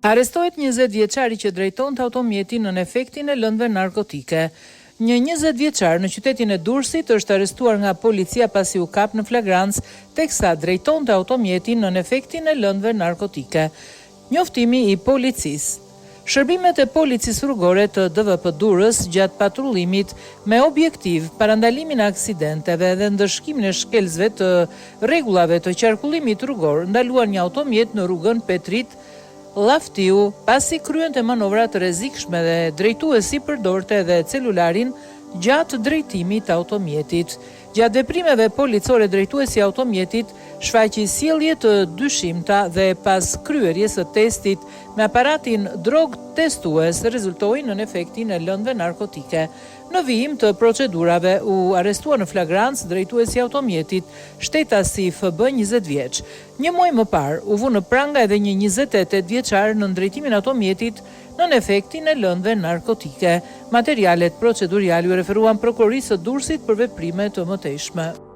Arrestohet 20 vjeçari që drejtonte automjetin në efektin e lëndëve narkotike. Një 20 vjeçar në qytetin e Durrësit është arrestuar nga policia pasi u kap në flagrancë teksa drejtonte automjetin në efektin e lëndëve narkotike. Njoftimi i policisë. Shërbimet e policisë rrugore të DVP Durrës gjatë patrullimit me objektiv parandalimin e aksidenteve dhe ndëshkimin e shkelësve të rregullave të qarkullimit rrugor, ndaluan një automjet në rrugën Petrit Llaftiu, pasi kryente manovra të rrezikshme dhe drejtuesi përdorte edhe celularin gjatë drejtimit të automjetit. Gjatë veprimeve policore drejtuesi i automjetit shfaqi sjellje të dyshimta dhe pas kryerjes së testit me aparatin drog testues rezultoi në efektin e lëndëve narkotike. Në vijim të procedurave u arrestua në flagrancë drejtuesi i automjetit, shtetasi FB 20 vjeç. Një muaj më parë u vu në pranga edhe një 28 vjeçar në drejtimin e automjetit në efektin e lëndëve narkotike. Materialet proceduriale u referuan prokurorisë së Durrësit për veprime të mëtejshme.